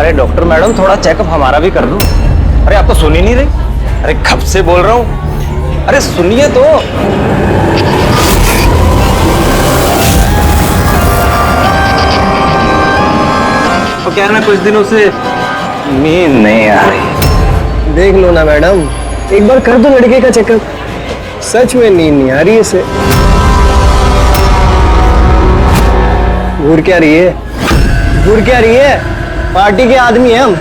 अरे doctor madam, थोड़ा checkup हमारा भी कर दो। अरे आप तो सुन ही नहीं रही। अरे कब से बोल रहा हूँ, अरे सुनिए तो। तो क्या है ना, कुछ दिनों से नींद नहीं आ रही। देख लो ना मैडम, एक बार कर दो लड़के का चेकअप। सच में नींद नहीं आ रही है इसे। घूर क्या रही है, घूर क्या रही है? पार्टी के आदमी हैं हम,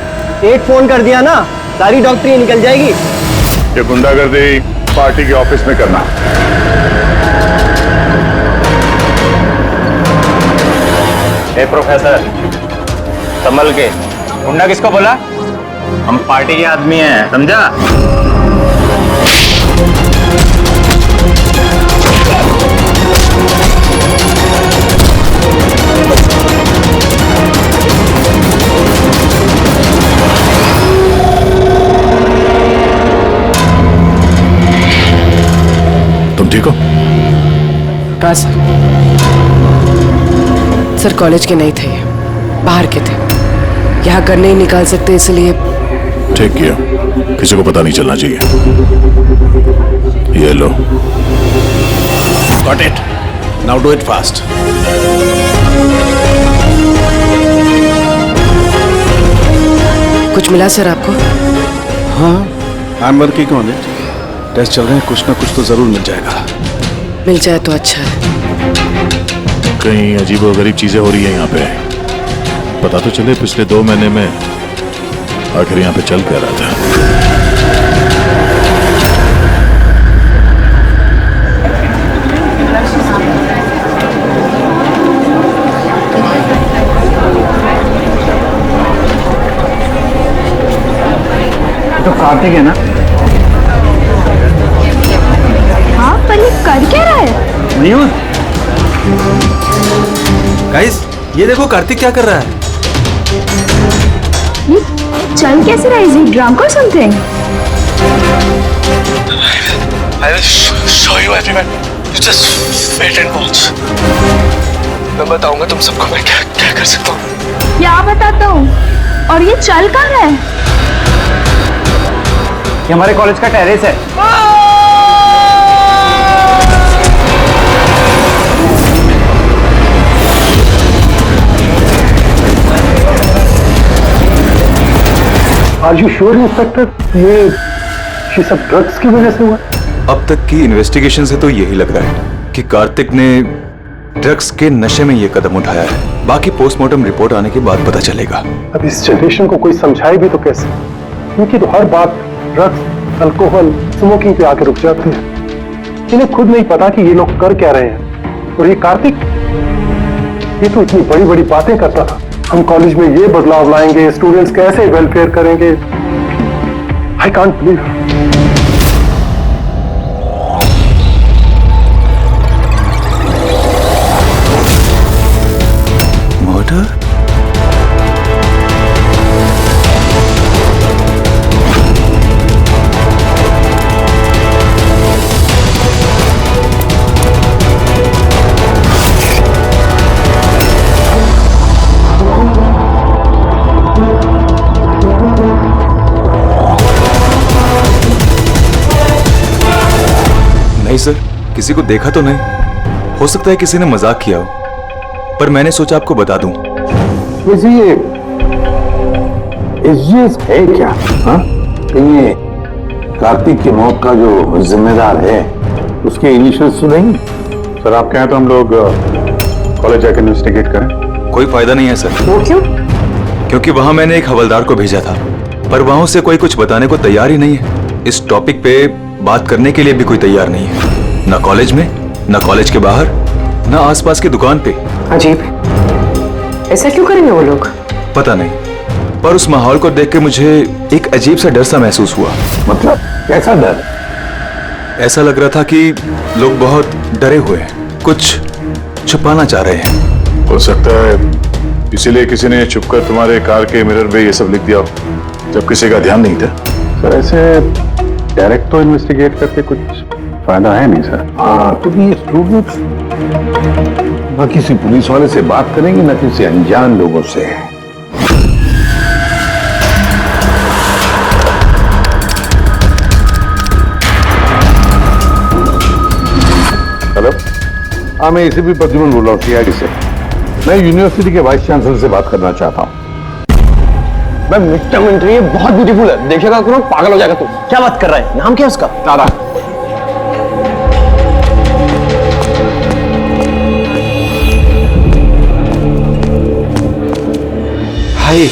एक फोन कर दिया ना सारी डॉक्टरी निकल जाएगी। ये गुंडागर्दी पार्टी के ऑफिस में करना। ए प्रोफेसर, संभल के। गुंडा किसको बोला? हम पार्टी के आदमी हैं, समझा? तुम ठीक हो? हाँ सर, कॉलेज के नहीं थे, बाहर के थे। यहाँ कर नहीं निकाल सकते, इसलिए। ठीक किया, किसी को पता नहीं चलना चाहिए। ये लो। Got it. Now do it fast. कुछ मिला सर आपको? हाँ, I am working on it. Test चल रहे हैं, कुछ ना कुछ तो जरूर मिल जाएगा। मिल जाए तो अच्छा है। कहीं अजीबोगरीब चीजें हो रही है यहाँ पे। पता तो चले पिछले 2 महीने में आखिर यहाँ पे चल क्या रहा था। तो कार्तिक है ना? हाँ, पर ये कर क्या रहा है? न्यूज़। गाइस, ये देखो कार्तिक क्या कर रहा है। ये चल कैसे रहा है? Is he drunk or something? I will show you everyone. You just wait and watch. मैं बताऊंगा तुम सबको मैं क्या क्या कर सकता हूँ। क्या बताता हूँ? और ये चल कहाँ रहा है? ये हमारे कॉलेज का टेरेस है। Are you sure, inspector? ये सब ड्रग्स की वजह से हुआ? अब तक की इन्वेस्टिगेशन से तो यही लग रहा है कि कार्तिक ने ड्रग्स के नशे में ये कदम उठाया है। बाकी पोस्टमार्टम रिपोर्ट आने के बाद पता चलेगा। अब इस जनरेशन को कोई समझाए भी तो कैसे? क्योंकि तो हर बात ड्रग्स, अल्कोहल, स्मोकिंग पे आके रुक जाती है। इन्हें खुद नहीं पता कि ये लोग कर क्या रहे हैं। और ये कार्तिक, ये तो इतनी बड़ी बड़ी बातें करता था। हम कॉलेज में ये बदलाव लाएंगे, स्टूडेंट्स कैसे वेलफेयर करेंगे। I can't believe. मर्डर? नहीं सर, किसी को देखा तो नहीं। हो सकता है किसी ने मजाक किया हो, पर मैंने सोचा आपको बता दूं। वैसे ये है क्या? हाँ? ये कार्तिक की मौत का जो जिम्मेदार है उसके इनिशियल्स तो नहीं? सर आप कहें तो हम लोग कॉलेज जाकर इन्वेस्टिगेट करें। कोई फायदा नहीं है सर। वो क्यों? क्योंकि वहां मैंने एक हवलदार को भेजा था, पर वहां से कोई कुछ बताने को तैयार ही नहीं है। इस टॉपिक पे बात करने के लिए भी कोई तैयार नहीं है, ना कॉलेज में, ना कॉलेज के बाहर, ना आसपास की दुकान पे। अजीब, ऐसा क्यों करेंगे वो लोग? पता नहीं, पर उस माहौल को देख के मुझे एक अजीब सा डर सा महसूस हुआ। मतलब कैसा डर? ऐसा लग रहा था कि लोग बहुत डरे हुए हैं, कुछ छुपाना चाह रहे हैं। हो सकता है इसीलिए किसी ने छुपकर तुम्हारे कार के मिरर पे ये सब लिख दिया हो, जब किसी का ध्यान नहीं था। सर ऐसे डायरेक्ट तो इन्वेस्टिगेट करके कुछ फायदा है नहीं सर। हाँ, तो ये स्टूडेंट्स न किसी पुलिस वाले से बात करेंगे, न किसी अनजान लोगों से। हाँ, मैं इसे भी प्रद्युमन बोल रहा हूँ सीआईडी से। मैं यूनिवर्सिटी के वाइस चांसलर से बात करना चाहता हूँ। मैं मिड टर्म एंट्री है, बहुत ब्यूटीफुल है, देखेगा करो पागल हो जाएगा तू। क्या बात कर रहा है? नाम क्या है उसका? तारा। हाय,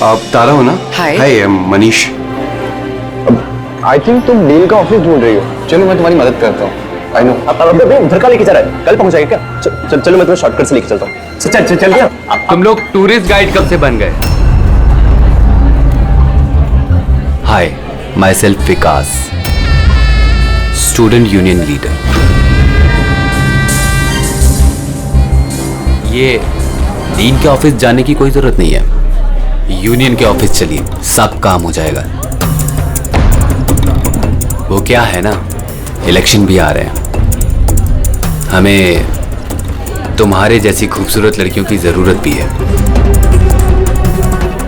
आप तारा हो ना? हाय। हाय, मनीष। आई थिंक तुम डील का ऑफिस ढूंढ रही हो। चलो मैं तुम्हारी मदद करता हूँ। I know. अब उधर का लेके जा रहा है, कल पहुंचाएगा क्या? चलो मैं तुम्हें शॉर्टकट से लेके चलता हूँ। चल गया। तुम लोग टूरिस्ट गाइड कब से बन गए? Hi, myself Vikas, student union leader. ये डीन के ऑफिस जाने की कोई जरूरत नहीं है, यूनियन के ऑफिस चलिए, सब काम हो जाएगा। वो क्या है ना, इलेक्शन भी आ रहे हैं, हमें तुम्हारे जैसी खूबसूरत लड़कियों की जरूरत भी है।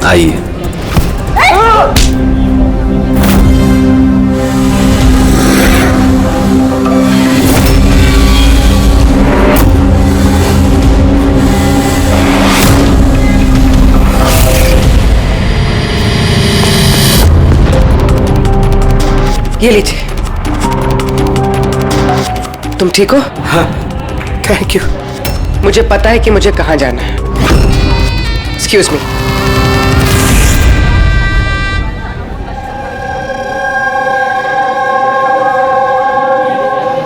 आइए। ये लीजिए। तुम ठीक हो? हाँ। Thank you. मुझे पता है कि मुझे कहाँ जाना है। Excuse me.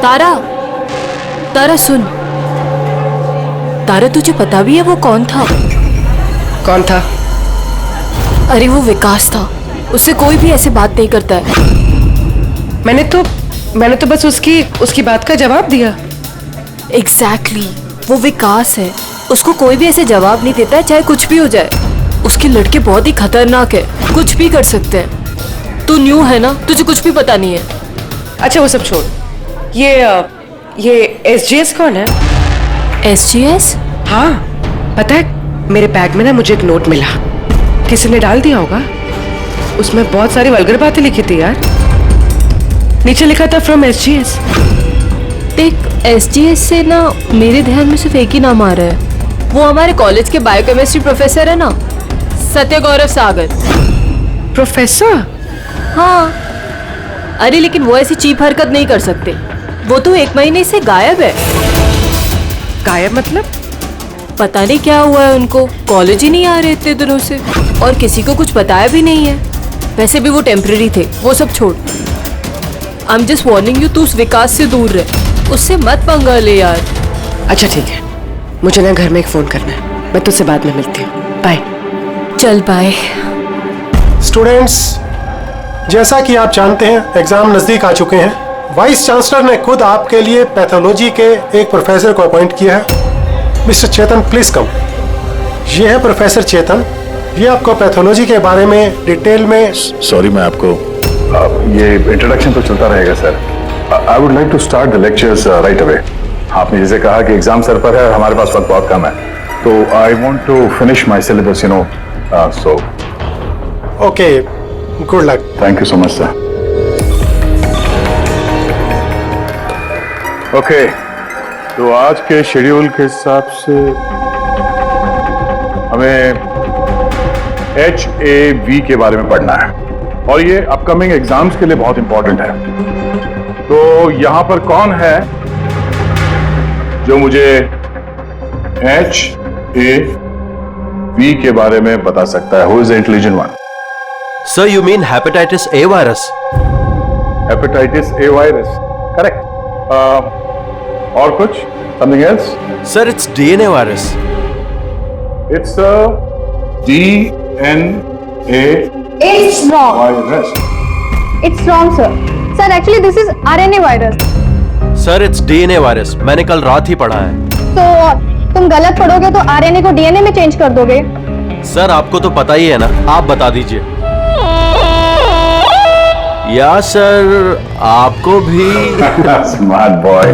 तारा, तारा सुन। तारा तुझे पता भी है वो कौन था? कौन था? अरे वो विकास था, उससे कोई भी ऐसे बात नहीं करता है। मैंने तो बस उसकी बात का जवाब दिया। एग्जैक्टली, वो विकास है, उसको कोई भी ऐसे जवाब नहीं देता है, चाहे कुछ भी हो जाए। उसके लड़के बहुत ही खतरनाक है, कुछ भी कर सकते हैं। तू न्यू है ना, तुझे कुछ भी पता नहीं है। अच्छा वो सब छोड़, ये SGS कौन है? SGS? हाँ, पता है मेरे बैग में ना मुझे एक नोट मिला, किसी ने डाल दिया होगा। उसमें बहुत सारी वल्गर बातें लिखी थी यार। नीचे लिखा था फ्रॉम SGS। देख, SGS से ना मेरे ध्यान में सिर्फ एक ही नाम आ रहा है। वो हमारे कॉलेज के बायोकेमिस्ट्री प्रोफेसर है ना, सत्य गौरव सागर। प्रोफेसर? हाँ। अरे लेकिन वो ऐसी चीप हरकत नहीं कर सकते। वो तो 1 महीने से गायब है। गायब मतलब? पता नहीं क्या हुआ है उनको, कॉलेज ही नहीं आ रहे इतने दिनों से, और किसी को कुछ बताया भी नहीं है। वैसे भी वो टेम्पररी थे, वो सब छोड़। I am just warning you, तू उस विकास से दूर रहे, उससे मत पंगा ले यार। अच्छा ठीक है, मुझे ना घर में एक फोन करना है, मैं तुझसे बाद में मिलती हूँ। बाय। चल बाय। स्टूडेंट्स, जैसा कि आप जानते हैं एग्जाम नजदीक आ चुके हैं। वाइस चांसलर ने खुद आपके लिए पैथोलॉजी के एक प्रोफेसर को अपॉइंट किया है। Mister Chetan, please come. ये है प्रोफेसर चेतन, ये आपको पैथोलॉजी के बारे में डिटेल में। सॉरी, मैं आपको ये इंट्रोडक्शन तो चलता रहेगा sir. I would like to start the lectures right away. आपने जैसे कहा कि एग्जाम सर पर है और हमारे पास वक्त बहुत कम है, तो I want to finish my syllabus, you know, so okay, good luck. Thank you so much sir. Okay, तो आज के शेड्यूल के हिसाब से हमें HAV के बारे में पढ़ना है, और ये अपकमिंग एग्जाम्स के लिए बहुत इंपॉर्टेंट है। तो यहां पर कौन है जो मुझे HAV के बारे में बता सकता है? Who is the intelligent one? Sir, you mean hepatitis A virus? Hepatitis A virus, correct. और कुछ? Something else? Sir, it's DNA virus. It's DNA It's wrong. Virus. It's wrong, sir. Sir, actually this is RNA virus. Sir, it's DNA virus, मैंने कल रात ही पढ़ा है। तो तुम गलत पढ़ोगे तो RNA को DNA में चेंज कर दोगे। सर, आपको तो पता ही है ना, आप बता दीजिए। या सर, आपको भी। Smart boy.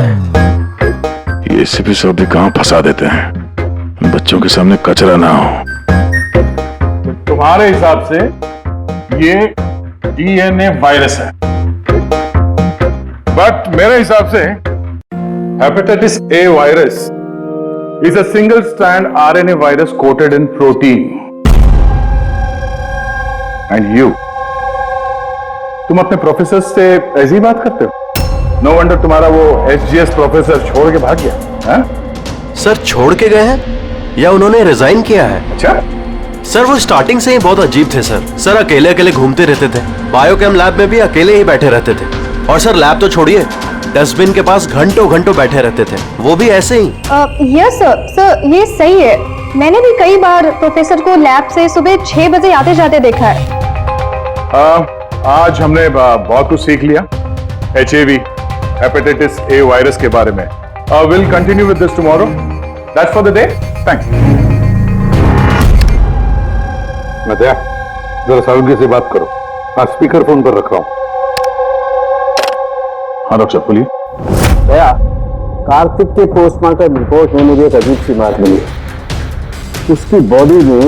ये एसीपी साहब भी कहां फंसा देते हैं, बच्चों के सामने कचरा ना हो। तुम्हारे हिसाब से ये DNA वायरस है, बट मेरे हिसाब से Hepatitis A virus is a single-strand RNA virus coated in protein. And you, तुम अपने प्रोफेसर से ऐसी बात करते हो? No wonder तुम्हारा वो SGS प्रोफेसर छोड़ के भाग गया, हैं? सर छोड़ के गए हैं या उन्होंने रिजाइन किया है? अच्छा? सर वो स्टार्टिंग से ही बहुत अजीब थे सर अकेले अकेले घूमते रहते थे, बायोकेम लैब में भी अकेले ही बैठे रहते थे, और सर लैब तो छोड़िए, डस्टबिन के पास घंटों घंटों बैठे रहते थे, वो भी ऐसे ही। यस सर, ये सही है। मैंने भी कई बार प्रोफेसर को लैब से सुबह 6 बजे आते जाते देखा है। आज हमने बहुत कुछ सीख लिया HIV, हेपेटाइटिस A वायरस के बारे में। Will continue with this tomorrow. That's for the day. Thanks. Nadia, जरा सावधानी से बात करो। हाँ, स्पीकर फोन पर रख रहा हूँ। हाँ डॉक्टर बोलिए। भैया, कार्तिक के पोस्टमार्टम रिपोर्ट में मुझे एक अजीब सी बात मिली। उसकी बॉडी में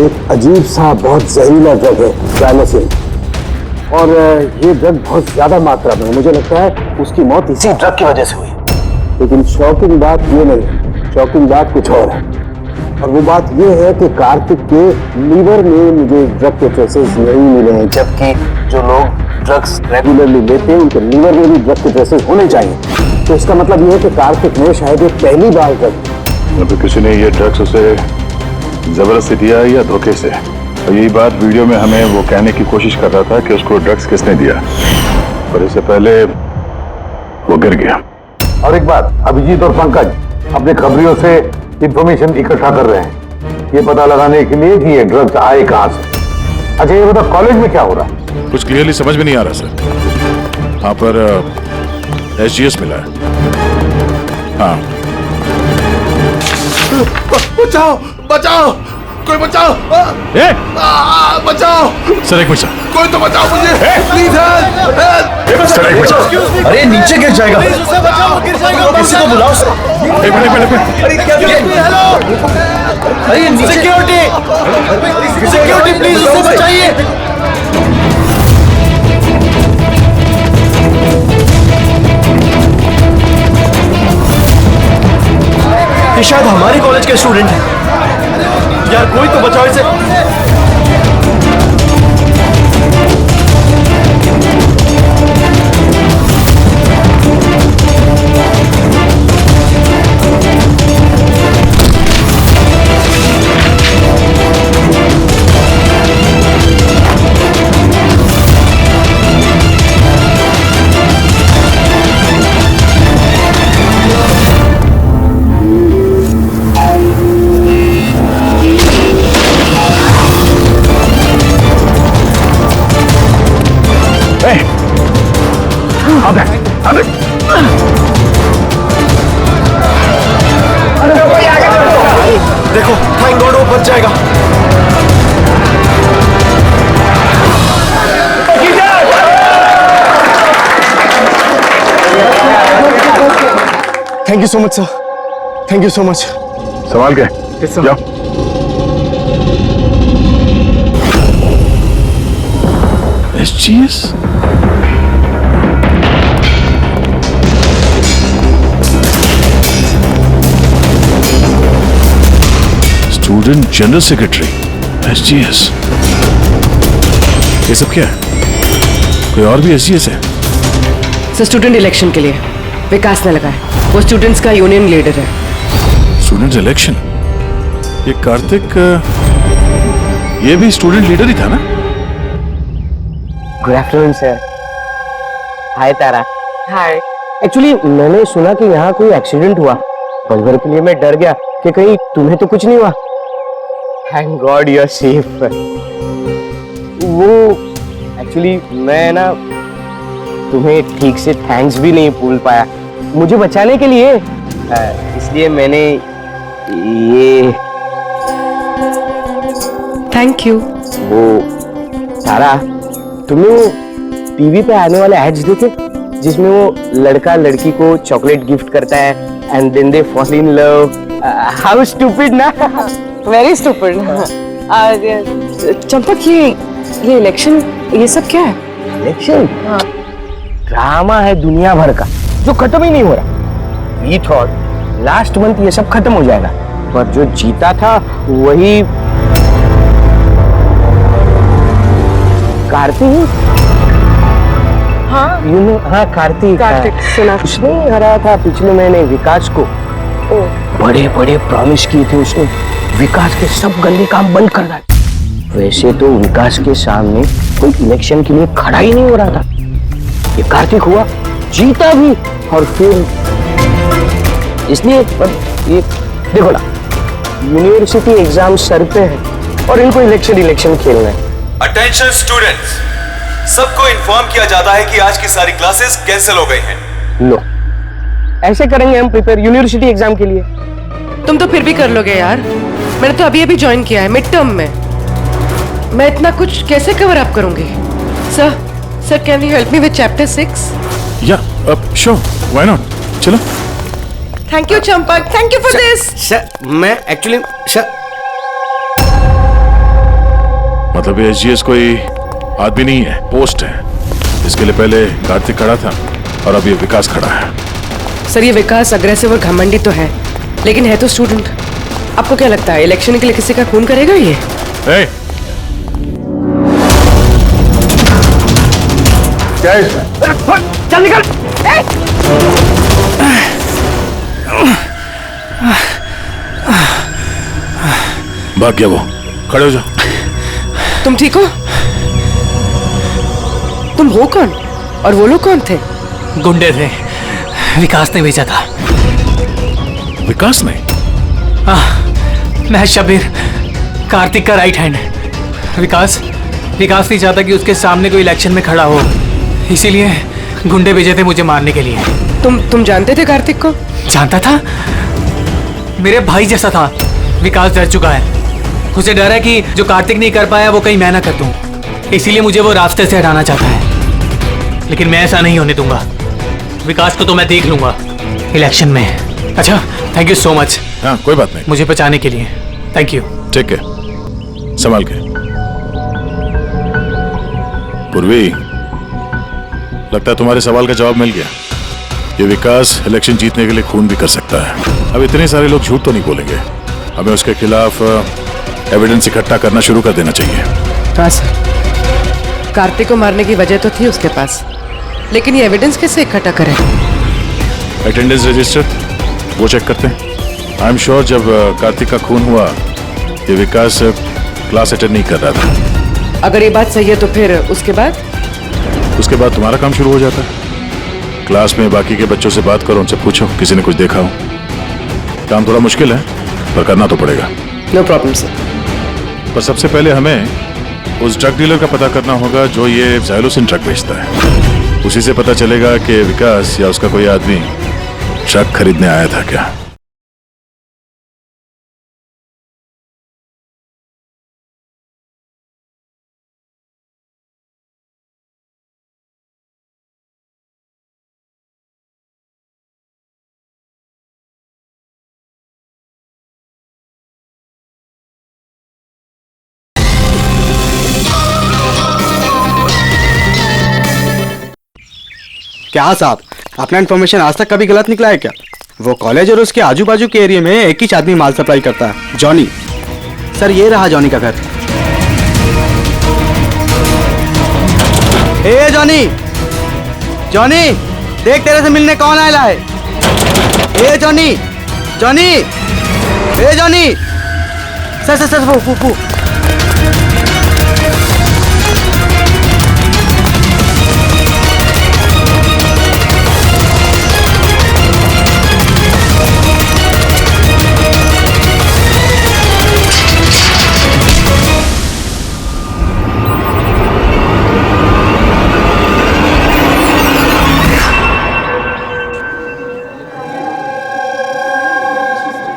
एक अजीब सा बहुत जहरीला ड्रग है, ट्राइलोसिन, और ये ड्रग बहुत ज्यादा मात्रा में, मुझे लगता है उसकी मौत इसी ड्रग की वजह से हुई। लेकिन शॉकिंग बात ये नहीं, शॉकिंग बात कुछ और है, और वो बात ये है कि कार्तिक के लीवर में मुझे ड्रग के ट्रेसेस नहीं मिले हैं, जबकि जो लोग ड्रग्स रेगुलरली लेते हैं उनके लीवर में भी ड्रग के ट्रेसेस होने चाहिए। तो इसका मतलब ये है कि कार्तिक ने शायद ये पहली बार ड्रग, तो किसी ने ये ड्रग्स उसे जबरदस्ती दिया या धोखे से, और यही बात वीडियो में हमें वो कहने की कोशिश कर रहा था कि उसको ड्रग्स किसने दिया, पर इससे पहले वो गिर गया। और एक बात, अभिजीत और पंकज अपने खबरियों से इंफॉर्मेशन इकट्ठा कर रहे हैं ये पता लगाने के लिए कि ये ड्रग्स आए कहां से। अच्छा ये बताओ, कॉलेज में क्या हो रहा है? कुछ क्लियरली समझ में नहीं आ रहा सर। वहां पर SGS मिला है। हाँ। बचाओ बचाओ, कोई बचाओ, बचाओ सर, एक मिनट। कोई तो बचाओ मुझे, प्लीज हेल्प। सर एक मिनट। अरे नीचे गिर जाएगा, किसी को बुलाओ सर। एक मिनट। अरे सिक्योरिटी प्लीज उसको बचाइए। ये शायद हमारे कॉलेज के स्टूडेंट हैं यार, कोई तो बचाओ इसे। देखो, थैंक गॉड वो बच जाएगा। Thank you so much sir, thank you so much. संभाल के जाओ। SGS? Student general secretary SGS। ये सब क्या है? कोई और भी SGS है? सर स्टूडेंट इलेक्शन के लिए विकास ने लगाया, वो स्टूडेंट्स का यूनियन लीडर है। Student election? ये कार्तिक ये भी स्टूडेंट लीडर ही था ना? Good afternoon sir. Hi Tara. Hi. Actually मैंने सुना कि यहाँ कोई एक्सीडेंट हुआ, पल भर के लिए मैं डर गया कि कहीं तुम्हें तो कुछ नहीं हुआ। Thank God you are safe. वो एक्चुअली मैं ना तुम्हें ठीक से थैंक्स भी नहीं बोल पाया मुझे बचाने के लिए, इसलिए मैंने ये। Thank you. वो तारा, तुमने टीवी पे आने वाले एड्स देखे जिसमें वो लड़का लड़की को चॉकलेट गिफ्ट करता है and then they fall in love? How stupid ना। Very stupid. चंपक, ये इलेक्शन ये सब क्या है? इलेक्शन ड्रामा है दुनिया भर का जो खत्म ही नहीं हो रहा। वी थॉट लास्ट मंथ ये सब खत्म हो जाएगा, पर जो जीता था वही कार्तिक। हाँ हाँ कार्तिक सुना। उसने हराया था पिछले महीने विकास को। बड़े बड़े प्रॉमिस किए थे उसने, विकास के सब गंदे काम बंद करना। वैसे तो विकास के सामने कोई इलेक्शन के लिए खड़ा ही नहीं हो रहा था। ये कार्तिक हुआ, जीता भी, और फिर इसलिए ये देखो ना, यूनिवर्सिटी एग्जाम सर पे है और इनको इलेक्शन खेलना है। अटेंशन स्टूडेंट्स, सबको इन्फॉर्म किया जाता है कि आज की सारी क्लासेस कैंसिल हो गई हैं। लो, ऐसे करेंगे हम प्रिपेयर यूनिवर्सिटी एग्जाम के लिए। तुम तो फिर भी कर लोगे यार, मैंने तो अभी ज्वाइन किया है मिड टर्म में। मैं इतना कुछ कैसे कवर अप करूंगी? Sir can you help me with chapter 6? या श्योर, व्हाई नॉट, चलो। Thank you Champak, thank you for this. Sir मैं एक्चुअली सर, मतलब ये एसजीएस कोई आदमी नहीं है, पोस्ट है। इसके लिए पहले कार्तिक खड़ा था और अब ये विकास खड़ा है। सर ये विकास अग्रेसिव और घमंडी तो है, लेकिन है तो स्टूडेंट। आपको क्या लगता है इलेक्शन के लिए किसी का खून करेगा ये? hey! क्या है इसमें? चल निकल। भाग गया वो, खड़े हो जाओ। तुम ठीक हो? तुम हो कौन और वो लोग कौन थे? गुंडे थे, विकास ने भेजा था। विकास ने? मैं शबीर, कार्तिक का राइट हैंड। विकास नहीं चाहता कि उसके सामने कोई इलेक्शन में खड़ा हो, इसीलिए गुंडे भेजे थे मुझे मारने के लिए। तुम जानते थे कार्तिक को? जानता था, मेरे भाई जैसा था। विकास डर चुका है, उसे डर है कि जो कार्तिक नहीं कर पाया वो कहीं मैं ना कर दूं, इसीलिए मुझे वो रास्ते से हटाना चाहता है। लेकिन मैं ऐसा नहीं होने दूंगा। विकास को तो मैं देख लूंगा इलेक्शन में। अच्छा, थैंक यू सो मच। हाँ कोई बात नहीं, मुझे बचाने के लिए थैंक यू। ठीक है, संभाल के। पूर्वी, लगता है तुम्हारे सवाल का जवाब मिल गया। ये विकास इलेक्शन जीतने के लिए खून भी कर सकता है। अब इतने सारे लोग झूठ तो नहीं बोलेंगे, हमें उसके खिलाफ एविडेंस इकट्ठा करना शुरू कर देना चाहिए। हाँ सर, कार्तिक को मारने की वजह तो थी उसके पास, लेकिन ये एविडेंस कैसे इकट्ठा करें? अटेंडेंस रजिस्टर वो चेक करते हैं। आई एम श्योर जब कार्तिक का खून हुआ ये विकास क्लास अटेंड नहीं कर रहा था। अगर ये बात सही है तो फिर उसके बाद तुम्हारा काम शुरू हो जाता है। क्लास में बाकी के बच्चों से बात करो, उनसे पूछो किसी ने कुछ देखा हो। काम थोड़ा मुश्किल है पर करना तो पड़ेगा। No problem sir. पर सबसे पहले हमें उस ड्रग डीलर का पता करना होगा जो ये ज़ाइलोसिन ड्रग बेचता है। उसी से पता चलेगा कि विकास या उसका कोई आदमी ड्रग खरीदने आया था क्या। क्या साहब, अपना इन्फॉर्मेशन आज तक कभी गलत निकला है क्या? वो कॉलेज और उसके आजू बाजू के एरिया में एक ही आदमी माल सप्लाई करता है, जॉनी। सर ये रहा जॉनी का घर। ए जॉनी, जॉनी देख तेरे से मिलने कौन आया है। ए जॉनी, जॉनी, ए जॉनी। सर वो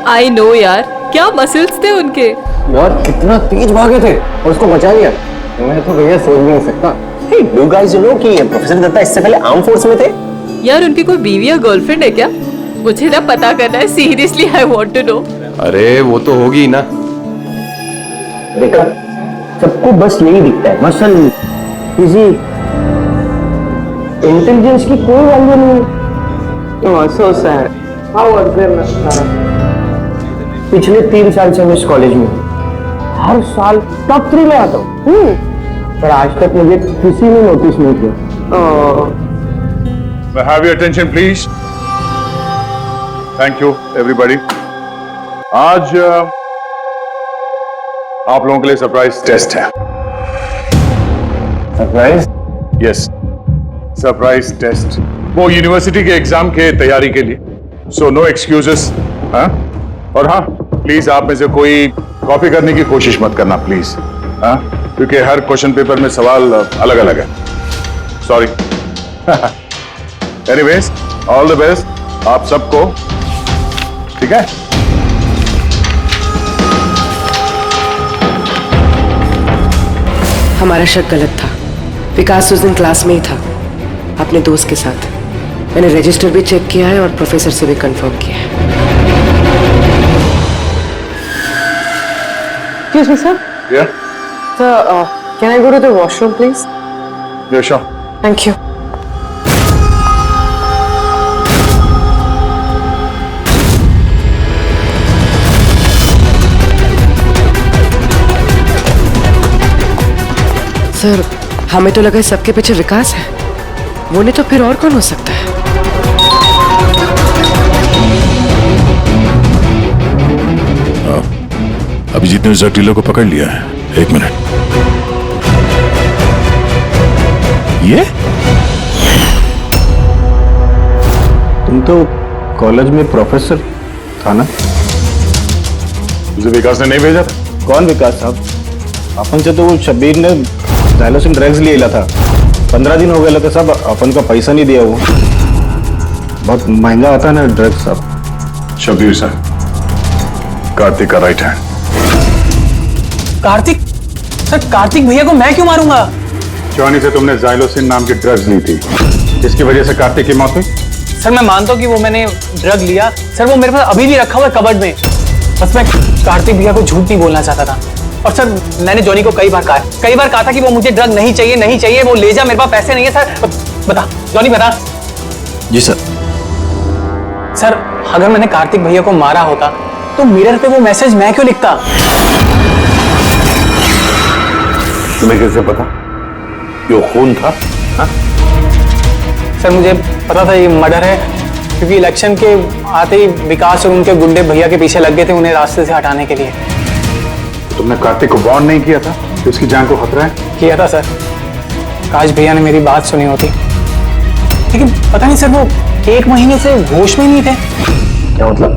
आई नो यार, क्या मसल्स थे उनके। यार कितना तेज भागे थे और उसको बचा लिया। मैं तो भैया सोच भी नहीं सकता। Hey, you guys know कि प्रोफेसर दत्ता इससे पहले आर्म फोर्स में थे। यार उनकी कोई बीवी या गर्लफ्रेंड है क्या? मुझे ना पता करना है, seriously I want to know. अरे वो तो होगी ना। देखा, सबको बस यही दिखता है, मसल, फिजिक, इंटेलिजेंस की कोई वैल्यू नहीं है। So sad. How was there, Nara? पिछले 3 साल से मैं इस कॉलेज में हूँ। हर साल टॉप 3 में आता हूँ, पर आज तक मुझे किसी ने नोटिस नहीं किया। Have your attention, please. Thank you, everybody. आज आप लोगों के लिए सरप्राइज टेस्ट है। सरप्राइज? Yes, surprise test. वो यूनिवर्सिटी के एग्जाम के तैयारी के लिए। So no excuses. हाँ? और हाँ, प्लीज आप में से कोई कॉपी करने की कोशिश मत करना, प्लीज। हाँ? क्योंकि हर क्वेश्चन पेपर में सवाल अलग अलग है। Sorry. Anyways, all the best आप सबको। ठीक है? हमारा शक गलत था। विकास उस दिन क्लास में ही था अपने दोस्त के साथ। मैंने रजिस्टर भी चेक किया है और प्रोफेसर से भी कंफर्म किया है। Excuse me, sir. Yeah. Sir, can I go to the washroom, please? Yeah, sure. Thank you. Sir, हमें तो लगा सबके पीछे विकास है। वो नहीं तो फिर और कौन हो सकता है? अभिजीत ने उस ड्रग डीलर को पकड़ लिया है। 1 मिनट। ये तुम तो कॉलेज में प्रोफेसर था ना? मुझे विकास ने नहीं भेजा था। कौन विकास साहब? अपन से तो वो शब्बीर ने डायलोसिन ड्रग्स ले था। 15 दिन हो गए था साहब, अपन का पैसा नहीं दिया। वो बहुत महंगा आता है ना ड्रग्स साहब। शब्बीर सर, कार्तिक का right hand. Kartik? Sir, Kartik भैया को मैं क्यों मारूंगा? जॉनी से तुमने जाइलोसिन नाम की ड्रग्स ली थी, जिसकी वजह से कार्तिक की मौत हुई। सर, मैं मानता हूँ कि वो मैंने ड्रग लिया। सर, वो मेरे पास अभी भी रखा हुआ है कबर्ड में। बस मैं कार्तिक भैया को झूठ नहीं बोलना चाहता था। और सर, मैंने जॉनी को कई बार कहा था कि वो मुझे ड्रग नहीं चाहिए, वो ले जा, मेरे पास पैसे नहीं है। सर बता, जॉनी बता। जी सर। सर, अगर मैंने कार्तिक भैया को मारा होता तो मिरर पे वो मैसेज मैं क्यों लिखता? तुम्हें कैसे पता ये खून था? हा? सर, मुझे पता था ये मर्डर है, क्योंकि इलेक्शन के आते ही विकास और उनके गुंडे भैया के पीछे लग गए थे उन्हें रास्ते से हटाने के लिए। तुमने कार्तिक को वार्न नहीं किया था कि उसकी जान को खतरा है? किया था सर। काश भैया ने मेरी बात सुनी होती, लेकिन पता नहीं सर, वो 1 महीने से होश में नहीं थे। क्या मतलब?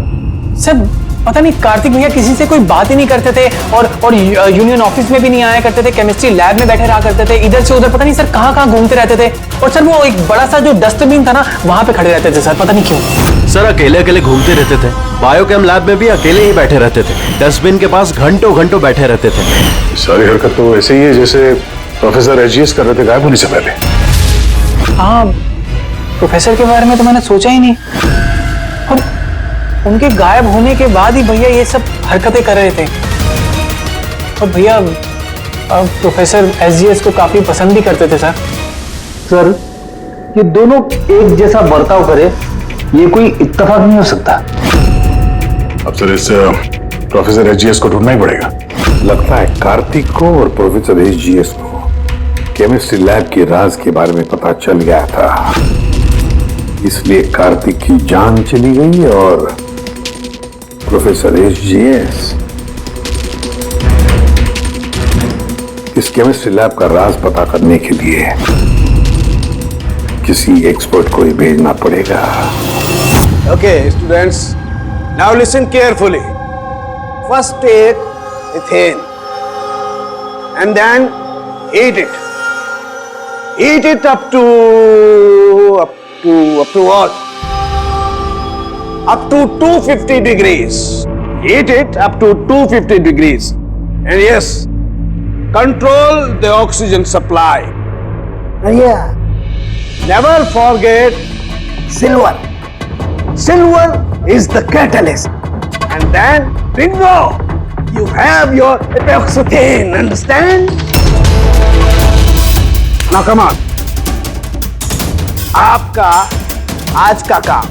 सर, पता नहीं, कार्तिक भैया किसी से कोई बात ही नहीं करते थे और यूनियन ऑफिस में भी नहीं आया करते थे। केमिस्ट्री लैब में बैठे रहा करते थे, इधर से उधर पता नहीं सर कहाँ घूमते रहते थे। और सर, वो एक बड़ा सा जो डस्टबिन था ना, वहां पे खड़े रहते थे सर, पता नहीं क्यों। सर, अकेले अकेले घूमते रहते थे। बायोकेम लैब में भी अकेले ही बैठे रहते थे। डस्टबिन के पास घंटों घंटों बैठे रहते थे। सारी हरकत तो ऐसे ही है जैसे प्रोफेसर एजीएस कर रहे थे गायब होने से पहले। हाँ, प्रोफेसर के बारे में तो मैंने सोचा ही नहीं। और उनके गायब होने के बाद ही भैया ये सब हरकतें कर रहे थे। और भैया प्रोफेसर एसजीएस को काफी पसंद भी करते थे सर। सर, ये दोनों एक जैसा बर्ताव करे, ये कोई इत्तेफाक नहीं हो सकता। अब सर, इस प्रोफेसर एसजीएस को ढूंढना ही पड़ेगा। लगता है कार्तिक को और प्रोफेसर एसजीएस को केमिस्ट्री लैब के राज के बारे में पता चल गया था, इसलिए कार्तिक की जान चली गई और प्रोफेसर एसजीएस इस केमिस्ट्री लैब का राज पता करने के लिए किसी एक्सपर्ट को ही भेजना पड़ेगा। Okay, students, now listen carefully. First take ethane and then heat it. Heat it up to what? Up to 250 degrees. Heat it up to 250 degrees. And yes, control the oxygen supply. And yeah, never forget silver. Silver is the catalyst. And then, bingo! You have your epoxythane, understand? Now come on. आपका आज का काम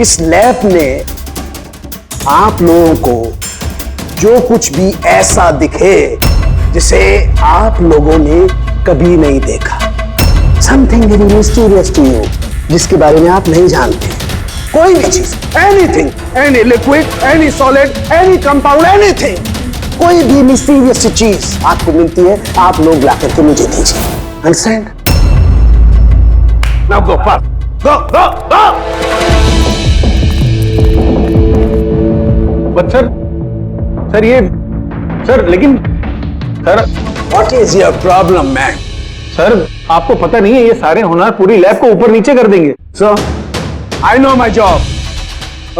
इस lab ने आप लोगों को जो कुछ भी ऐसा दिखे जिसे आप लोगों ने कभी नहीं देखा, something very mysterious to you, जिसके बारे में आप नहीं जानते, कोई भी चीज, anything, any liquid, any solid, any compound, anything, कोई भी मिस्टीरियस चीज आपको मिलती है, आप लोग ला करके मुझे दीजिए। Understand? Now go fast, go go go. But sir ये सर, लेकिन sir, what is your problem man? Sir आपको पता नहीं है ये सारे होनहार पूरी लैब को ऊपर नीचे कर देंगे। So I know my job,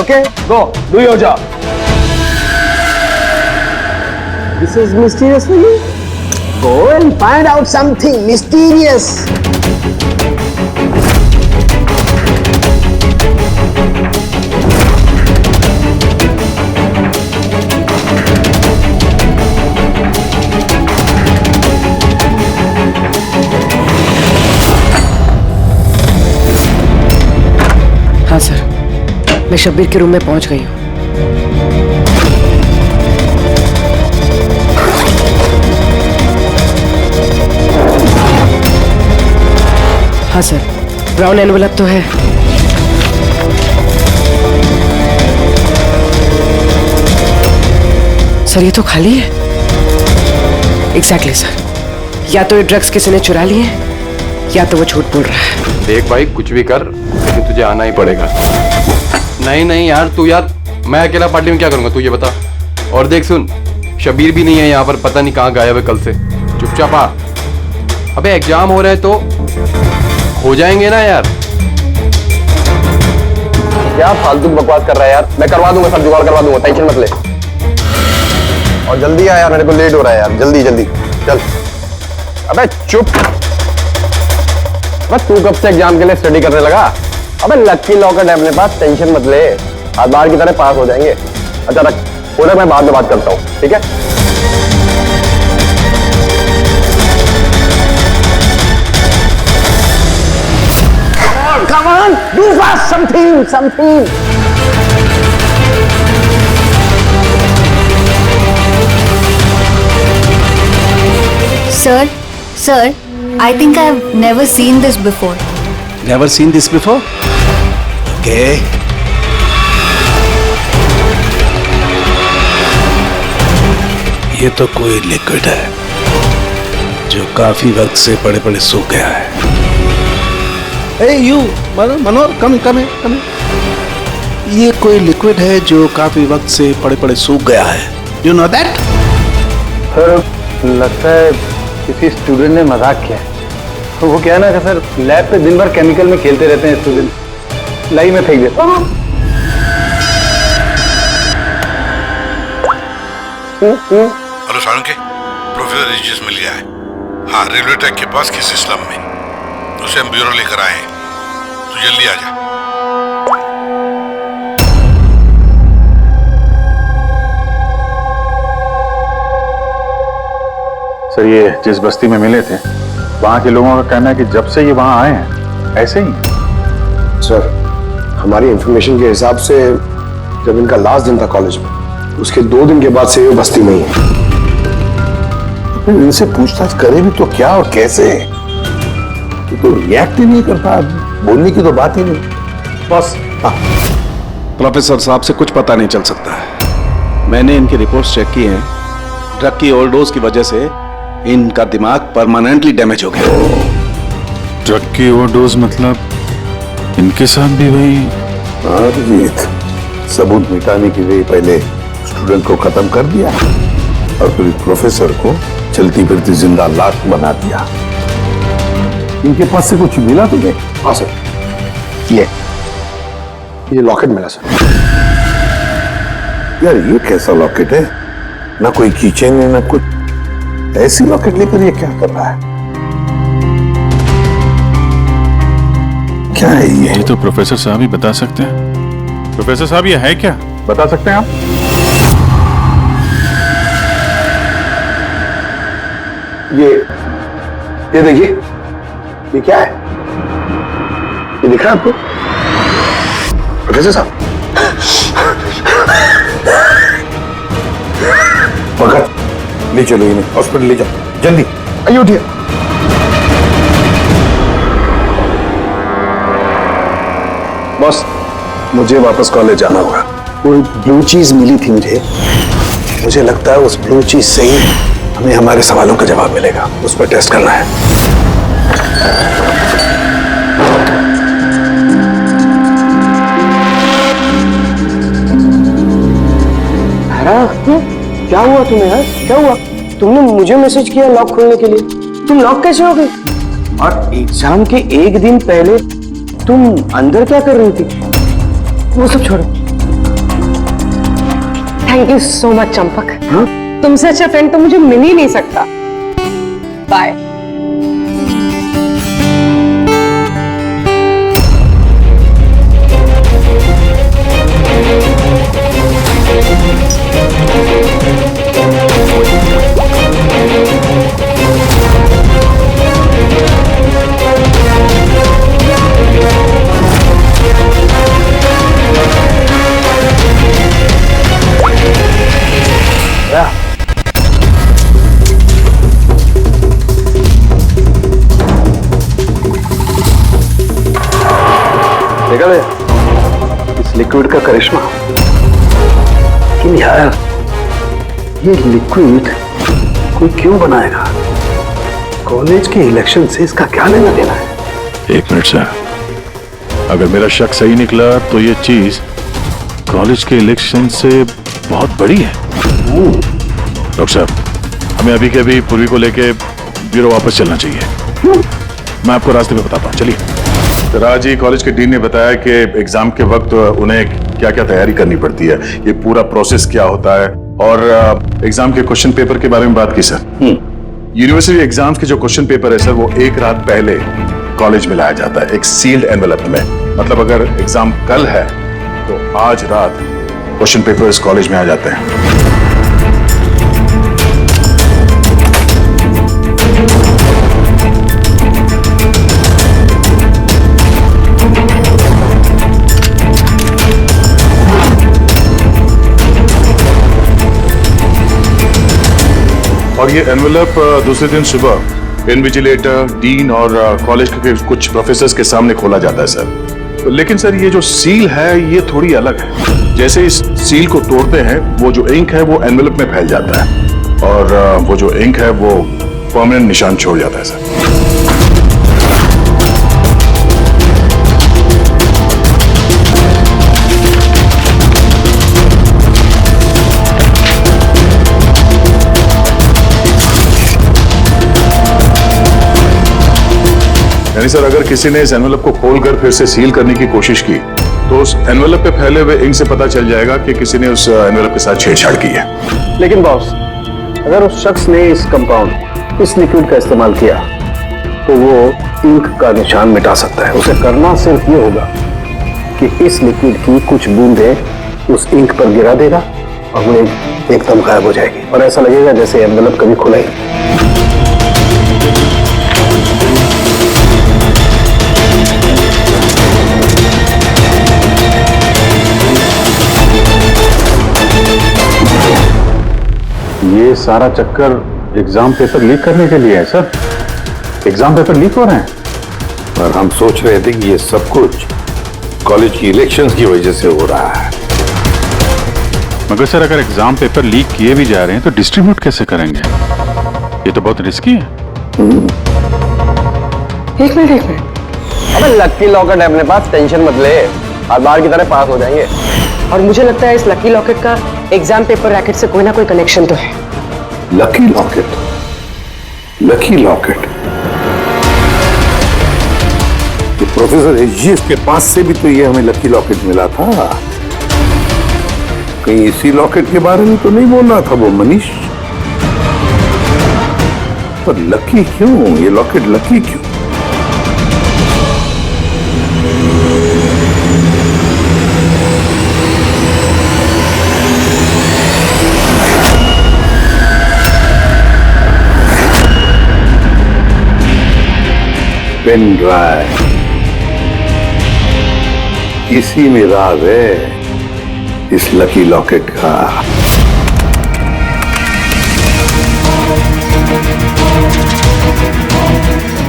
okay, go do your job. This is mysterious for you, go and find out something mysterious. हाँ सर, मैं शब्बीर के रूम में पहुंच गई हूँ। हाँ सर, ब्राउन एनवेलप तो है। सर ये तो खाली है। एग्जैक्टली सर, या तो ये ड्रग्स किसी ने चुरा लिए हैं या तो वो झूठ बोल रहा है। देख भाई, कुछ भी कर लेकिन तुझे आना ही पड़ेगा। नहीं यार, तू यार, मैं अकेला पार्टी में क्या करूंगा तू ये बता। और देख सुन, शबीर भी नहीं है यहाँ पर, पता नहीं कहाँ गायब है कल से। चुपचाप आ। अबे एग्जाम हो रहा है तो हो जाएंगे ना यार। क्या फालतू बकवास कर रहा है यार, मैं करवा दूंगा, सब जुगाड़ करवा दूंगा, टेंशन मत ले। और जल्दी आ यार, मेरे को लेट हो रहा है यार, जल्दी जल्दी चल। अबे चुप, बस तू कब से एग्जाम के लिए स्टडी करने लगा? अबे लक्की लॉकेट है अपने पास, टेंशन मत ले, आज बाहर की तरह पास हो जाएंगे। अच्छा रख, उधर मैं बाद में बात करता हूँ, ठीक है? Come on, do fast, something. Sir, I think I've never seen this before. Never seen this before? Okay. ये तो कोई लिक्विड है जो काफी वक्त से पड़े पड़े सूख गया है। Hey you, Manohar, come here. ये कोई लिक्विड है जो काफी वक्त से पड़े पड़े सूख गया है। You know that? सर लगता है किसी स्टूडेंट ने मजाक किया है। तो वो क्या है ना कि सर, लैब पे दिन भर केमिकल में खेलते रहते हैं स्टूडेंट, लाई में फेंक देता हूँ। हेलो साळुंके, प्रोफेसर एजीएस मिल गया है। हाँ, रेलवे ट्रैक के पास किसी स्लम में। उसे हम ब्यूरो लेकर आए हैं, तू जल्दी आ जा। सर ये जिस बस्ती में मिले थे, वहाँ के लोगों का कहना है कि जब से ये वहाँ आए हैं ऐसे ही। सर, हमारी इंफॉर्मेशन के हिसाब से जब इनका लास्ट दिन था कॉलेज में, उसके 2 दिन के बाद से ये बस्ती में ही है। इनसे पूछताछ करें भी तो क्या और कैसे? ये तो रिएक्ट ही नहीं करता, बोलने की तो बात ही नहीं। बॉस, प्रोफेसर साहब से कुछ पता नहीं चल सकता है। मैंने इनकी रिपोर्ट्स चेक की हैं। ड्रग की ओवरडोज की वजह से इनका दिमाग परमानेंटली डैमेज हो गया। ड्रग की ओवरडोज मतलब इनके साथ भी वही? सबूत मिटाने के लिए पहले स्टूडेंट को खत्म कर दिया और फिर प्रोफेसर को चलती फिरती जिंदा लाश बना दिया। इनके पास से कुछ मिला तुम्हें? हाँ सर, ये लॉकेट मिला सर। यार ये कैसा लॉकेट है? ना कोई कीचेन है ना कुछ। ऐसी लॉकेट लेकर ये क्या कर रहा है? क्या है ये? ये तो प्रोफेसर साहब ही बता सकते हैं। प्रोफेसर साहब ये है क्या, बता सकते हैं आप? ये देखिए, ये क्या है? ये दिख रहा है आपको? प्रोफेसर साहब, पकड़, ले चलो इन्हें हॉस्पिटल ले जाओ जल्दी। आइए उठिए। बॉस, मुझे वापस कॉलेज जाना होगा। कोई ब्लू चीज मिली थी मुझे लगता है उस ब्लू चीज से ही हमें हमारे सवालों का जवाब मिलेगा। उस पर टेस्ट करना है। क्या हुआ तुम्हें यार? क्या हुआ? तुमने मुझे मैसेज किया लॉक खोलने के लिए, तुम लॉक कैसे हो गई? और एग्जाम के एक दिन पहले तुम अंदर क्या कर रही थी? वो सब छोड़ो। Thank you so much Champak. तुमसे अच्छा फ्रेंड तो मुझे मिल ही नहीं सकता। बाय। देखा भैया इस लिक्विड का करिश्मा। लेकिन यार ये लिक्विड कोई क्यों बनाएगा? कॉलेज के इलेक्शन से इसका क्या लेना देना है? एक मिनट सर, अगर मेरा शक सही निकला तो ये चीज कॉलेज के इलेक्शन से बहुत बड़ी है। डॉक्टर साहब, हमें अभी के अभी पूर्वी को लेके ब्यूरो वापस चलना चाहिए। मैं आपको रास्ते में बताता हूँ, चलिए। तो राज जी, कॉलेज के डीन ने बताया कि एग्जाम के वक्त उन्हें क्या क्या तैयारी करनी पड़ती है, ये पूरा प्रोसेस क्या होता है, और एग्जाम के क्वेश्चन पेपर के बारे में बात की सर। यूनिवर्सिटी एग्जाम्स के जो क्वेश्चन पेपर है सर, वो एक रात पहले कॉलेज में लाया जाता है एक सील्ड एनवेलप में। मतलब अगर एग्जाम कल है तो आज रात क्वेश्चन पेपर्स कॉलेज में आ जाते हैं। और ये एनवेलप दूसरे दिन सुबह इन्विजिलेटर, डीन और कॉलेज के कुछ प्रोफेसर्स के सामने खोला जाता है सर। लेकिन सर ये जो सील है ये थोड़ी अलग है। जैसे इस सील को तोड़ते हैं, वो जो इंक है वो एनवेलप में फैल जाता है और वो जो इंक है वो परमानेंट निशान छोड़ जाता है सर। यानी सर अगर किसी ने इस एनवेलप को खोलकर फिर से सील करने की कोशिश की तो उस एनवेलप पे फैले हुए इंक से पता चल जाएगा कि किसी ने उस एनवेलप के साथ छेड़छाड़ की है। लेकिन बॉस, अगर उस शख्स ने इस कंपाउंड, इस लिक्विड का इस्तेमाल किया तो वो इंक का निशान मिटा सकता है। उसे करना सिर्फ ये होगा कि इस लिक्विड की कुछ बूंदें उस इंक पर गिरा देगा और वो एकदम गायब हो जाएगी और ऐसा लगेगा जैसे एनवेलप कभी खुला ही। ये सारा चक्कर एग्जाम पेपर लीक करने के लिए है सर। एग्जाम पेपर लीक हो रहे हैं। पर हम सोच रहे थे कि ये सब कुछ कॉलेज की इलेक्शंस की वजह से हो रहा है। मगर सर अगर एग्जाम पेपर लीक किए भी जा रहे हैं तो डिस्ट्रीब्यूट कैसे करेंगे? ये तो बहुत रिस्की है। एक मिनट। अबे लकी लॉकेट है अपने पास, टेंशन मत ले, हर बार की तरह पास हो जाएंगे। और मुझे लगता है इस लकी लॉकेट का एग्जाम पेपर रैकेट से कोई ना कोई कनेक्शन तो है। Lucky locket? Lucky locket? तो प्रोफेसर एचजीएस के पास से भी तो ये हमें लकी लॉकेट मिला था। कहीं इसी लॉकेट के बारे में तो नहीं बोल रहा था वो मनीष? पर लकी क्यों? ये लॉकेट लकी क्यों? Pen drive. इसी में राज है इस लकी लॉकेट का।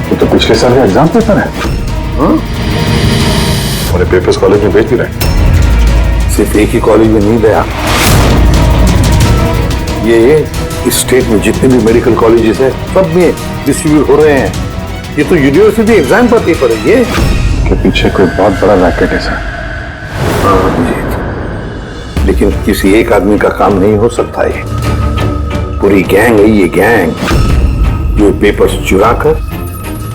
वो तो पिछले साल का एग्जाम पेपर है। उन्हें पेपर्स कॉलेज में भेज भी रहे। सिर्फ एक ही कॉलेज में नहीं गया, ये इस स्टेट में जितने भी मेडिकल कॉलेजेस हैं सब में डिस्ट्रीब्यूट हो रहे हैं। ये तो यूनिवर्सिटी एग्जाम पर पेपर है। ये के पीछे कोई बहुत बड़ा रैकेट है सर। लेकिन किसी एक आदमी का काम नहीं हो सकता। ये पूरी गैंग है, ये गैंग जो पेपर्स चुरा कर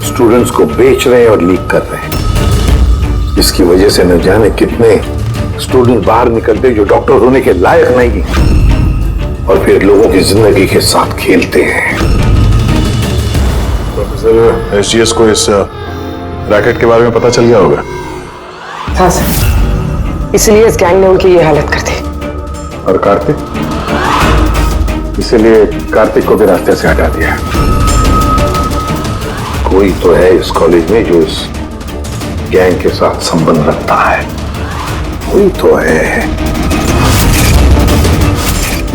स्टूडेंट्स को बेच रहे हैं और लीक कर रहे हैं। इसकी वजह से न जाने कितने स्टूडेंट बाहर निकलते जो डॉक्टर होने के लायक नहीं और फिर लोगों की जिंदगी के साथ खेलते हैं। प्रोफेसर एसजीएस को इस रैकेट के बारे में पता चल गया होगा। हाँ सर, इसलिए इस गैंग ने उनकी ये हालत कर दी। और कार्तिक, इसीलिए कार्तिक को भी रास्ते से हटा दिया। कोई तो है इस कॉलेज में जो इस गैंग के साथ संबंध रखता है। कोई तो है,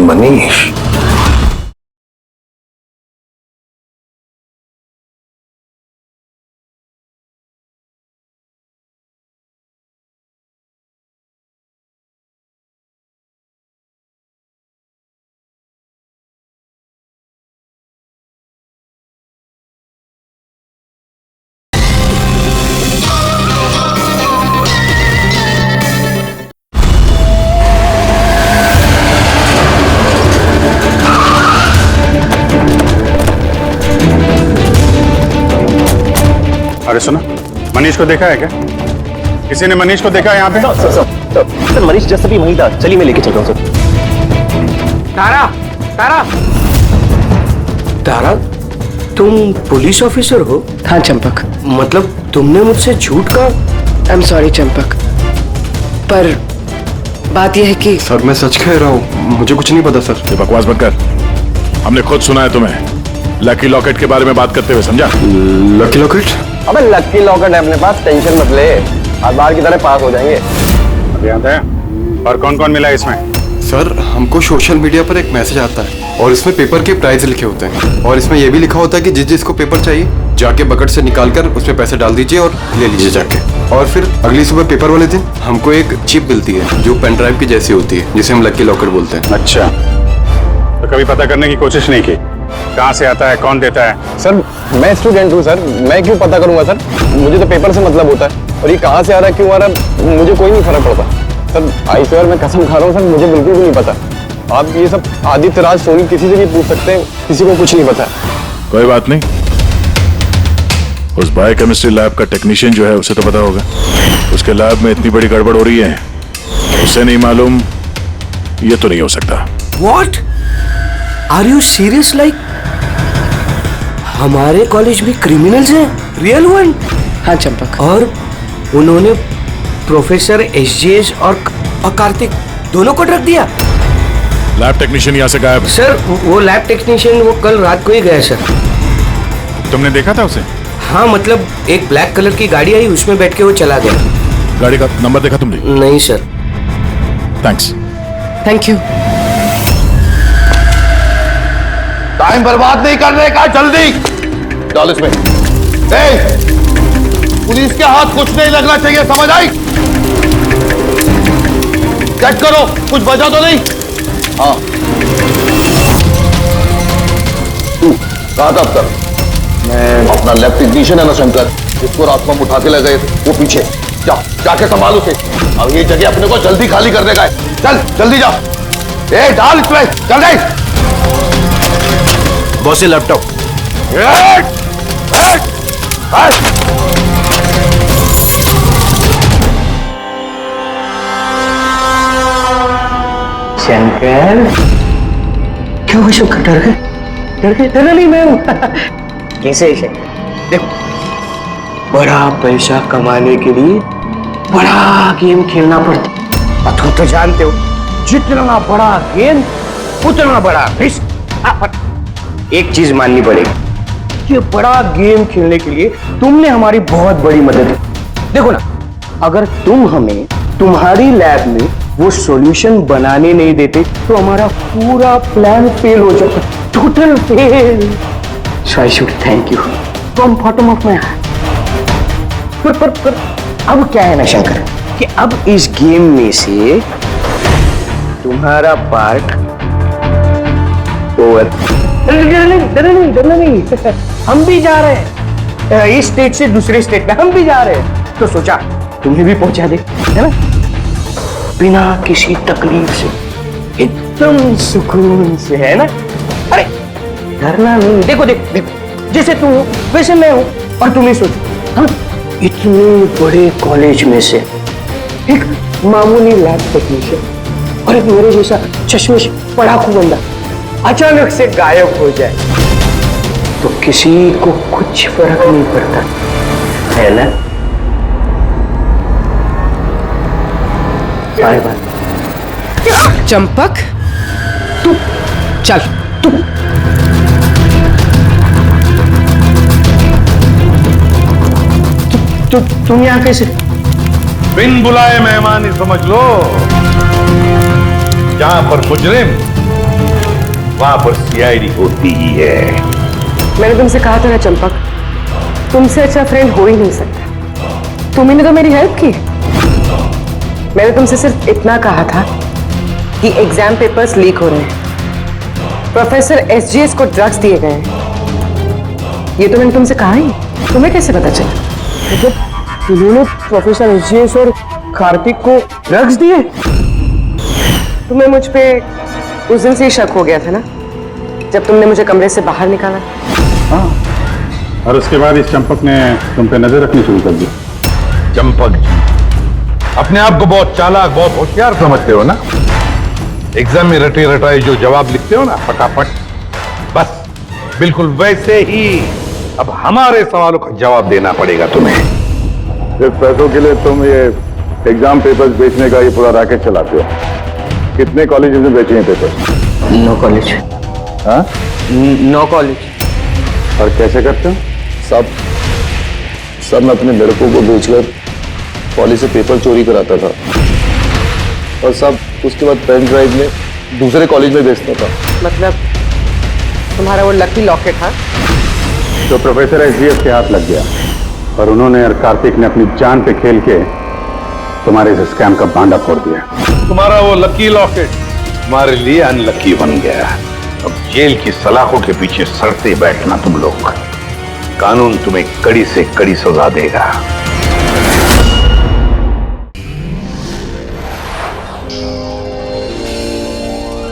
मनीष। अरे सुनो, मनीष को देखा है क्या? किसी ने मनीष को देखा है यहाँ पे? सर मनीष जस्ट अभी वहीं था। चलिए मैं लेके चलता हूँ सर। तारा, तारा, तारा, तुम पुलिस ऑफिसर हो? हाँ चंपक। मतलब तुमने मुझसे झूठ कहा? आई एम सॉरी चंपक, पर बात यह है कि सर मैं सच कह रहा हूँ, मुझे कुछ नहीं पता सर। ये बकवास मत कर, हमने खुद सुना है तुम्हें लकी लॉकेट के बारे में बात करते हुए, समझा? Lucky locket? अबे लकी लॉकेट है अपने पास, टेंशन मत ले, हर बार की तरह पास हो जाएंगे। अभी आता है। और कौन कौन मिला इसमें? सर हमको सोशल मीडिया पर एक मैसेज आता है और इसमें पेपर के प्राइस लिखे होते हैं और इसमें यह भी लिखा होता है कि जिस जिसको पेपर चाहिए जाके बकेट से निकाल कर उसमें पैसे डाल दीजिए और ले लीजिए जाके। और फिर अगली सुबह पेपर वाले दिन हमको एक चिप मिलती है जो पेन ड्राइव की जैसी होती है, जिसे हम लकी लॉकेट बोलते हैं। अच्छा, तो कभी पता करने की कोशिश नहीं की कहाँ से आता है, कौन देता है? सर मैं स्टूडेंट हूँ सर, मैं क्यों पता करूंगा सर? मुझे तो पेपर से मतलब होता है और ये कहाँ से आ रहा है, क्यों आ रहा है, मुझे कोई नहीं फर्क पड़ता सर। आई स्वेयर मैं कसम खा रहा हूँ सर, मुझे बिल्कुल भी नहीं पता। आप ये सब आदित्य राज सोनी किसी से भी पूछ सकते हैं, किसी को कुछ नहीं पता। कोई बात नहीं, उस बायोकेमिस्ट्री लैब का टेक्नीशियन जो है उसे तो पता होगा। उसके लैब में इतनी बड़ी गड़बड़ हो रही है, उसे नहीं मालूम, ये तो नहीं हो सकता। What? Are you serious? Like हमारे कॉलेज में क्रिमिनल्स हैं, रियल वन? हाँ चंपक। और उन्होंने प्रोफेसर एसजीएस और कार्तिक दोनों को रख दिया। लैब टेक्नीशियन यहाँ से गायब? सर वो लैब टेक्नीशियन वो कल रात को ही गया सर। तुमने देखा था उसे? हाँ मतलब एक ब्लैक कलर की गाड़ी आई, उसमें बैठ के वो चला गया। गाड़ी का नंबर देखा तुमने? नहीं sir. Thanks. Thank you. Time बर्बाद नहीं करने का, जल्दी डाल इसमें। पुलिस के हाथ कुछ नहीं लगना चाहिए, समझ आई? चेक करो कुछ बचा तो नहीं। हाँ तू कहा था अब तक? मैं अपना लैब टेक्नीशियन है ना शंकर, जिसको रात में उठा के ले गए वो पीछे। जाके संभाल उसे। अब ये जगह अपने को जल्दी खाली करने का है। चल जल्दी जा। डाल इसमें जल्दी। बॉस ये लैपटॉप। शंकर क्या हुआ? शंकर डर गए? डर गए? डर नहीं मैं हूं। कैसे शंकर? देखो, बड़ा पैसा कमाने के लिए बड़ा गेम खेलना पड़ता। तुम तो जानते हो जितना बड़ा गेम उतना बड़ा रिस्क। एक चीज माननी पड़ेगी कि बड़ा गेम खेलने के लिए तुमने हमारी बहुत बड़ी मदद की। देखो ना, अगर तुम हमें तुम्हारी लैब में वो सॉल्यूशन बनाने नहीं देते तो हमारा पूरा प्लान फेल हो जाता, total fail. So I should thank you from bottom of my heart. पर अब क्या है ना शंकर कि अब इस गेम में से तुम्हारा पार्ट ओवर। डरना नहीं हम भी जा रहे हैं इस स्टेट से दूसरे स्टेट में, हम भी जा रहे हैं, तो सोचा तुम्हें भी पहुंचा दे, है ना, बिना किसी तकलीफ से, एकदम सुकून से, है ना। अरे डरना नहीं, देखो जैसे तू हो वैसे मैं हूं, और तुम्हें सोचो हम इतने बड़े कॉलेज में से एक मामूली लैब टेक्नीशियन और एक मेरे जैसा चश्मिश पढ़ाकू बंदा अचानक से गायब हो जाए तो किसी को कुछ फर्क नहीं पड़ता, है ना। Bye bye. चंपक तू चल, तुम यहाँ कैसे? बिन बुलाए मेहमान ही समझ लो। जहां पर मुजरिम वहां पर सीआईडी होती ही है। मैंने तुमसे कहा था ना चंपक, तुमसे अच्छा फ्रेंड हो ही नहीं सकता। तुमने तो मेरी हेल्प की। मैंने तुमसे सिर्फ इतना कहा था कि एग्जाम पेपर्स लीक हो रहे हैं, प्रोफेसर एसजीएस को ड्रग्स दिए गए हैं। ये तो मैंने तुमसे कहा ही, तुम्हें कैसे पता चला? मतलब उन्होंने प्रोफेसर एसजीएस और कार्तिक को ड्रग्स दिए? तुम्हें मुझ पे उस दिन से ही शक हो गया था ना, जब तुमने मुझे कमरे से बाहर निकाला। हाँ, और उसके बाद इस चंपक ने तुम पे नजर रखनी शुरू कर दी। चंपक जी अपने आप को बहुत चालाक, बहुत होशियार समझते हो ना। एग्जाम में रटे रटाए जो जवाब लिखते हो ना फटाफट, बस बिल्कुल वैसे ही अब हमारे सवालों का जवाब देना पड़ेगा तुम्हें। सिर्फ पैसों के लिए तुम ये एग्जाम पेपर्स बेचने का ये पूरा रैकेट चलाते हो। कितने कॉलेजेस में बेचे हैं पेपर्स? No college. हाँ, नो कॉलेज। और कैसे करते हो? सब मैं अपने लड़कों को बेचकर कॉलेज से पेपर चोरी कराता था और सब उसके बाद पेन ड्राइव में दूसरे कॉलेज में बेचता था। मतलब तुम्हारा वो लकी लॉकेट था तो प्रोफेसर एसजीएस के हाथ लग गया और उन्होंने और कार्तिक ने अपनी जान पे खेल के तुम्हारे इस स्कैम का बांधा फोड़ दिया। तुम्हारा वो लकी लॉकेट तुम्हारे लिए अनलकी बन गया। अब जेल की सलाखों के पीछे सड़ते बैठना तुम लोग। कानून तुम्हें कड़ी से कड़ी सजा देगा।